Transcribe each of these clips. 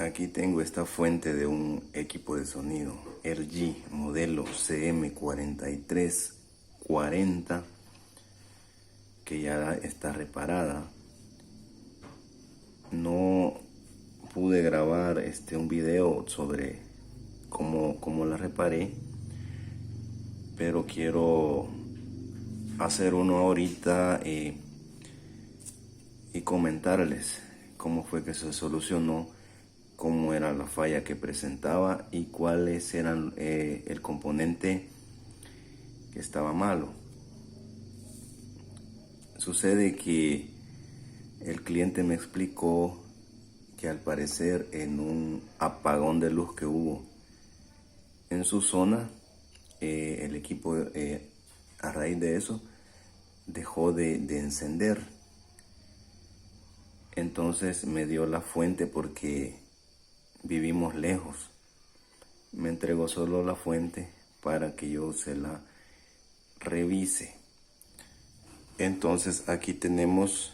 Aquí tengo esta fuente de un equipo de sonido LG modelo CM4340 que ya está reparada. No pude grabar un video sobre cómo la reparé, pero quiero hacer uno ahorita y comentarles cómo fue que se solucionó, cómo era la falla que presentaba y cuáles eran el componente que estaba malo. Sucede que el cliente me explicó que al parecer en un apagón de luz que hubo en su zona, el equipo a raíz de eso dejó de encender. Entonces me dio la fuente porque vivimos lejos. Me entregó solo la fuente para que yo se la revise. Entonces aquí tenemos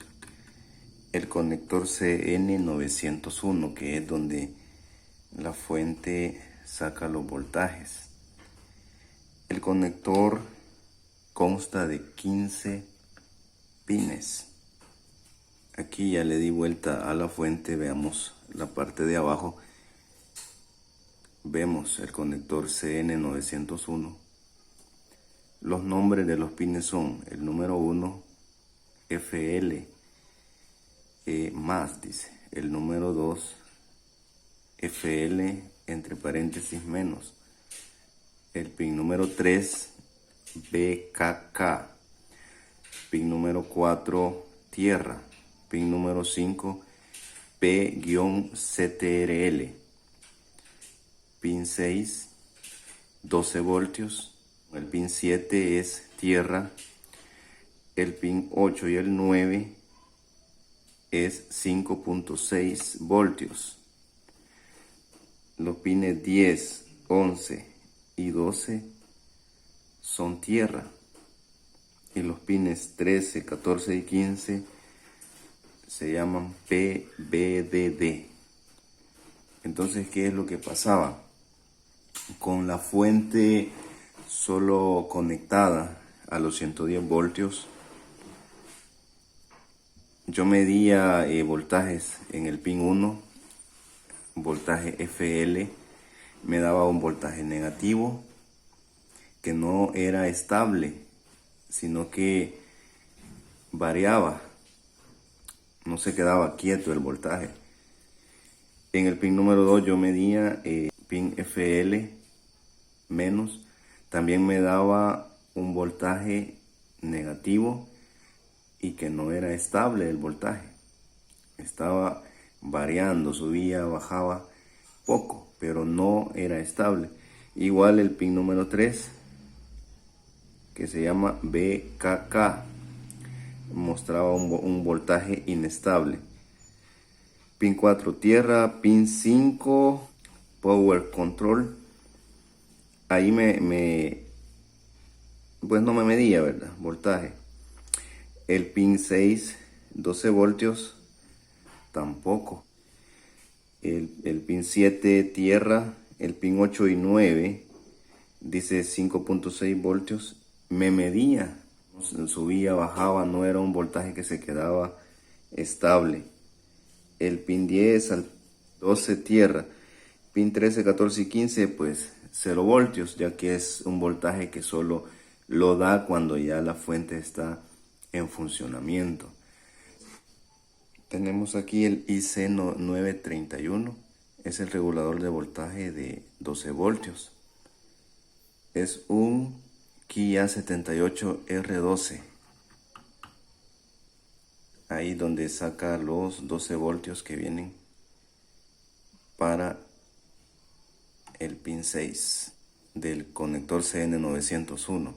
el conector CN901, que es donde la fuente saca los voltajes. El conector consta de 15 pines. Aquí ya le di vuelta a la fuente, veamos la parte de abajo. Vemos el conector CN901. Los nombres de los pines son el número 1, FL, más, dice. El número 2, FL, entre paréntesis, menos. El pin número 3, BKK. Pin número 4, tierra. Pin número 5, P-CTRL. Pin 6, 12 voltios. El pin 7 es tierra. El pin 8 y el 9 es 5.6 voltios. Los pines 10, 11 y 12 son tierra. Y los pines 13, 14 y 15 se llaman PBDD. Entonces, ¿qué es lo que pasaba? Con la fuente solo conectada a los 110 voltios, yo medía voltajes en el pin 1, voltaje FL, me daba un voltaje negativo que no era estable, sino que variaba, no se quedaba quieto el voltaje. En el pin número 2 yo medía pin FL menos, también me daba un voltaje negativo y que no era estable el voltaje. Estaba variando, subía, bajaba poco, pero no era estable. Igual el pin número 3, que se llama BKK, mostraba un voltaje inestable. Pin 4, tierra. Pin 5, power control. Ahí pues no me medía, ¿verdad? Voltaje. El pin 6, 12 voltios, tampoco. El pin 7, tierra. El pin 8 y 9, dice 5.6 voltios. Me medía, subía, bajaba, no era un voltaje que se quedaba estable. El pin 10 al 12, tierra. Pin 13, 14 y 15, pues 0 voltios, ya que es un voltaje que solo lo da cuando ya la fuente está en funcionamiento. Tenemos aquí el IC931, es el regulador de voltaje de 12 voltios. Es un Kia 78R12. Ahí donde saca los 12 voltios que vienen para el pin 6 del conector CN901.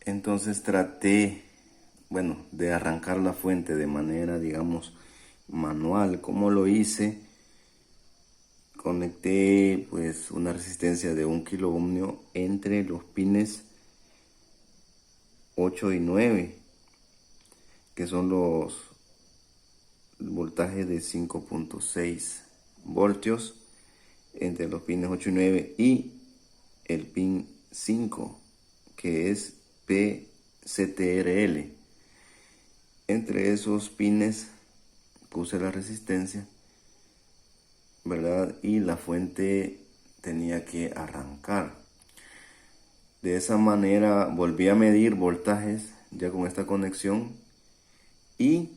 Entonces traté, de arrancar la fuente de manera, digamos, manual. ¿Cómo lo hice? Conecté pues una resistencia de 1 kilo ohmio entre los pines 8 y 9, que son los voltajes de 5.6 voltios entre los pines 8 y 9 y el pin 5, que es PCTRL. Entre esos pines puse la resistencia, ¿verdad? Y la fuente tenía que arrancar. De esa manera volví a medir voltajes ya con esta conexión y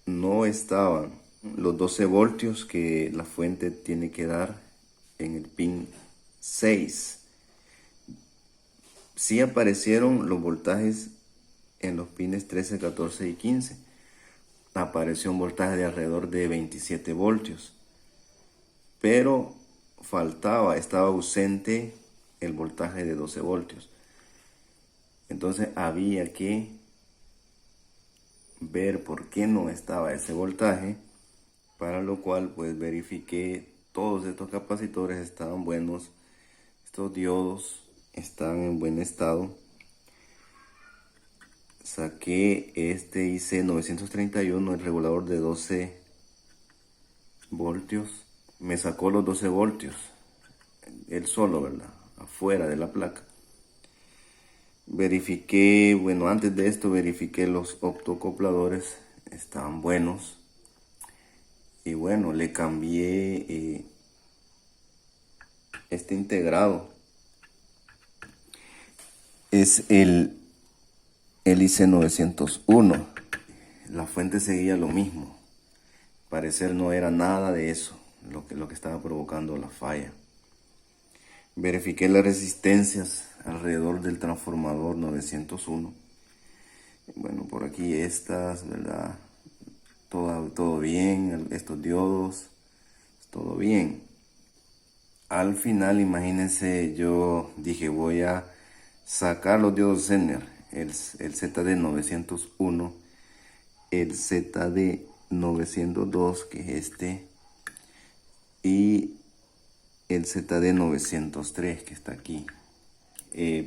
no estaban los 12 voltios que la fuente tiene que dar en el pin 6. Sí aparecieron los voltajes en los pines 13, 14 y 15. Apareció un voltaje de alrededor de 27 voltios. Pero estaba ausente el voltaje de 12 voltios. Entonces había que ver por qué no estaba ese voltaje, para lo cual pues verifiqué todos estos capacitores estaban buenos, estos diodos están en buen estado. Saqué este IC931, el regulador de 12 voltios, me sacó los 12 voltios, él solo, ¿verdad? Afuera de la placa. Verifiqué, bueno, antes de esto verifiqué los optocopladores, estaban buenos. Y bueno, le cambié este integrado. Es el IC901. La fuente seguía lo mismo. Parecer no era nada de eso lo que estaba provocando la falla. Verifiqué las resistencias alrededor del transformador 901. Bueno, por aquí estas, ¿verdad? Todo bien, estos diodos, todo bien. Al final, imagínense, yo dije voy a sacar los diodos Zener, el ZD901, el ZD902, que es este, y el ZD903, que está aquí.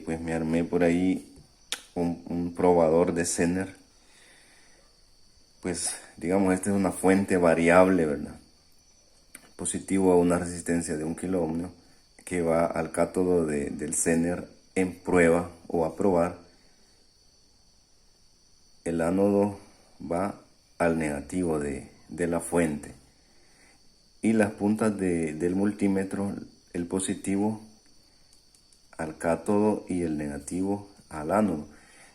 Pues me armé por ahí un probador de Zener. Pues digamos, esta es una fuente variable, ¿verdad? Positivo a una resistencia de 1 kilo ohmio que va al cátodo del Zener en prueba o a probar. El ánodo va al negativo de la fuente y las puntas del multímetro, el positivo al cátodo y el negativo al ánodo.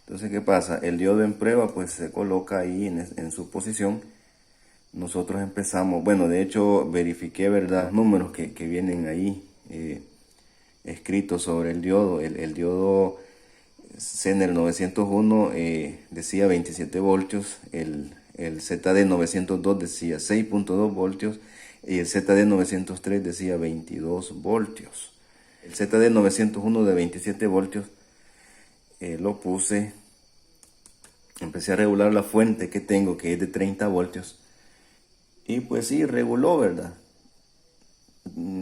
Entonces, ¿qué pasa? El diodo en prueba pues se coloca ahí en su posición. Nosotros empezamos, bueno, de hecho verifiqué, ¿verdad?, los números que vienen ahí escritos sobre el diodo. El diodo Zener 901 decía 27 voltios, el ZD902 decía 6.2 voltios y el ZD903 decía 22 voltios. El ZD901 de 27 voltios lo puse, empecé a regular la fuente que tengo, que es de 30 voltios, y pues sí, reguló, ¿verdad?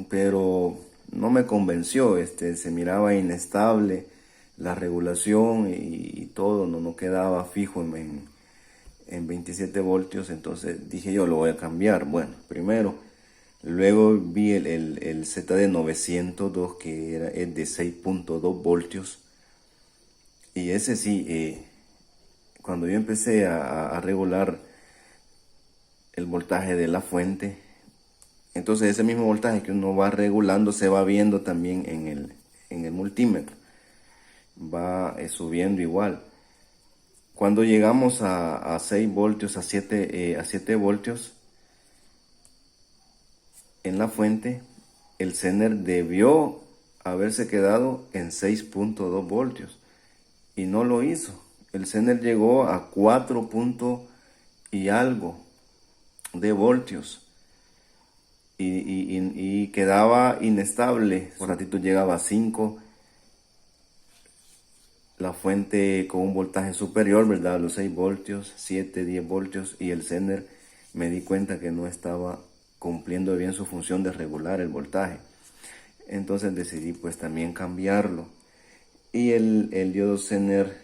Pero no me convenció, se miraba inestable la regulación y todo, no quedaba fijo en 27 voltios, entonces dije yo lo voy a cambiar. Bueno, primero, luego vi el ZD902 que es de 6.2 voltios. Y ese sí, cuando yo empecé a regular el voltaje de la fuente, entonces ese mismo voltaje que uno va regulando se va viendo también en el multímetro. Va subiendo igual. Cuando llegamos a 6 voltios, a 7 voltios en la fuente, el Zener debió haberse quedado en 6.2 voltios. Y no lo hizo. El Zener llegó a 4 y algo de voltios. Y quedaba inestable. Por ratito llegaba a 5. La fuente con un voltaje superior, ¿verdad? Los 6 voltios, 7, 10 voltios. Y el Zener me di cuenta que no estaba cumpliendo bien su función de regular el voltaje. Entonces decidí pues también cambiarlo. Y el diodo Zener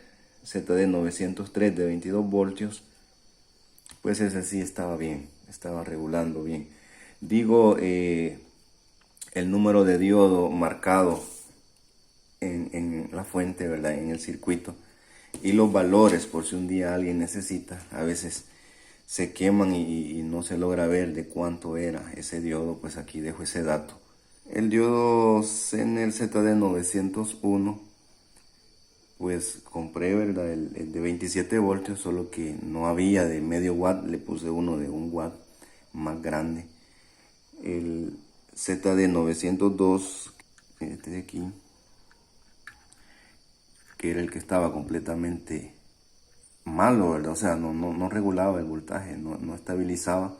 ZD903 de 22 voltios, pues ese sí estaba bien, estaba regulando bien. Digo, el número de diodo marcado en la fuente, ¿verdad? En el circuito. Y los valores, por si un día alguien necesita, a veces se queman y no se logra ver de cuánto era ese diodo, pues aquí dejo ese dato. El diodo Zener ZD901, pues compré, ¿verdad? El de 27 voltios, solo que no había de medio watt, le puse uno de 1 watt más grande. El ZD902, este de aquí, que era el que estaba completamente malo, ¿verdad? O sea, no regulaba el voltaje, no estabilizaba.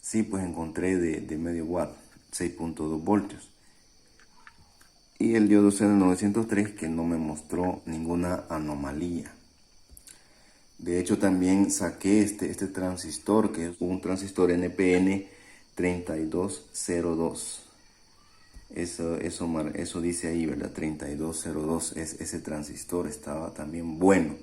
Sí, pues encontré de medio watt, 6.2 voltios. Y el diodo CN903 que no me mostró ninguna anomalía. De hecho, también saqué este transistor, que es un transistor NPN 3202. Eso dice ahí, ¿verdad? 3202. Ese transistor estaba también bueno.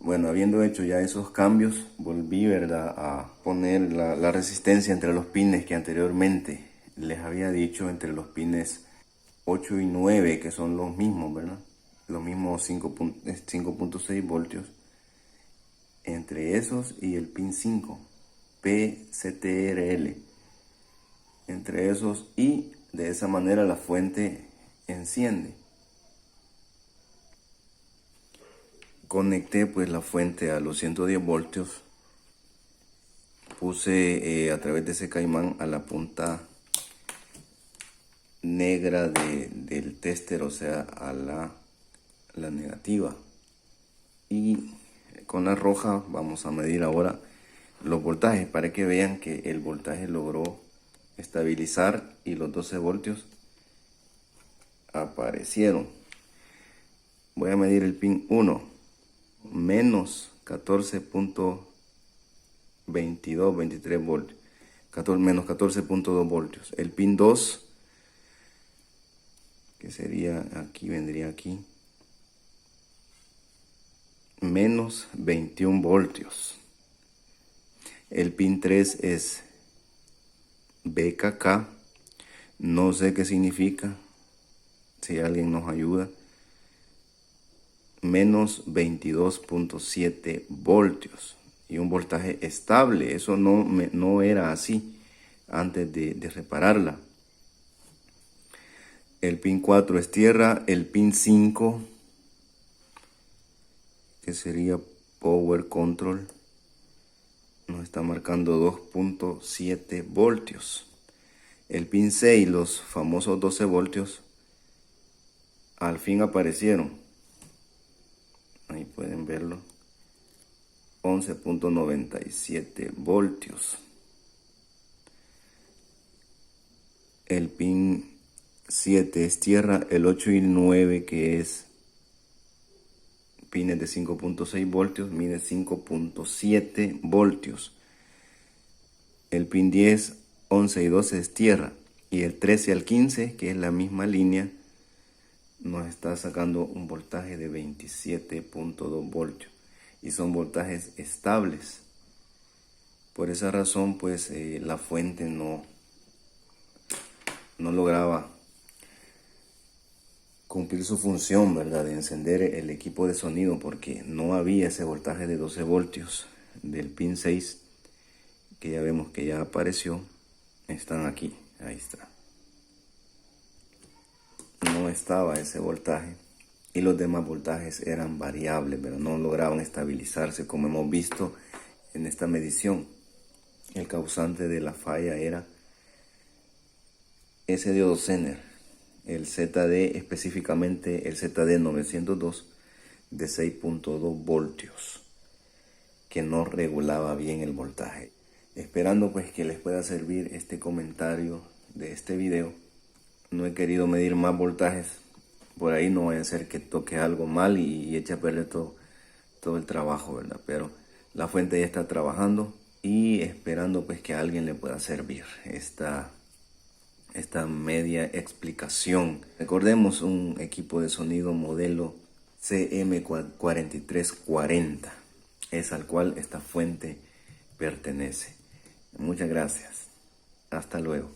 Bueno, habiendo hecho ya esos cambios, volví, ¿verdad?, a poner la resistencia entre los pines que anteriormente les había dicho, entre los pines 8 y 9, que son los mismos, ¿verdad? Los mismos 5.6 voltios. Entre esos y el pin 5, PCTRL. Entre esos, y de esa manera la fuente enciende. Conecté pues la fuente a los 110 voltios. Puse a través de ese caimán a la punta negra del tester, o sea, a la negativa. Y con la roja vamos a medir ahora los voltajes para que vean que el voltaje logró estabilizar y los 12 voltios aparecieron. Voy a medir el pin 1, menos 23 voltios, menos 14.2 voltios. El pin 2, que sería aquí, vendría aquí, menos 21 voltios. El pin 3 es BKK, no sé qué significa, si alguien nos ayuda. Menos 22.7 voltios y un voltaje estable. Eso no era así antes de repararla. El pin 4 es tierra. El pin 5, que sería power control, nos está marcando 2.7 voltios. El pin 6, los famosos 12 voltios, al fin aparecieron. Ahí pueden verlo. 11.97 voltios. El pin 7 es tierra. El 8 y 9, que es pines de 5.6 voltios, mide 5.7 voltios. El pin 10, 11 y 12 es tierra. Y el 13 al 15, que es la misma línea, nos está sacando un voltaje de 27.2 voltios. Y son voltajes estables. Por esa razón, pues la fuente no lograba cumplir su función, ¿verdad?, de encender el equipo de sonido, porque no había ese voltaje de 12 voltios del pin 6, que ya vemos que ya apareció. Están aquí, ahí está. No estaba ese voltaje y los demás voltajes eran variables, pero no lograban estabilizarse, como hemos visto en esta medición. El causante de la falla era ese diodo Zener, el ZD, específicamente el ZD902 de 6.2 voltios, que no regulaba bien el voltaje. Esperando pues que les pueda servir este comentario de este video. No he querido medir más voltajes, por ahí no vaya a ser que toque algo mal y eche a perder todo el trabajo, ¿verdad? Pero la fuente ya está trabajando y esperando pues que a alguien le pueda servir esta media explicación. Recordemos, un equipo de sonido modelo CM4340 es al cual esta fuente pertenece. Muchas gracias. Hasta luego.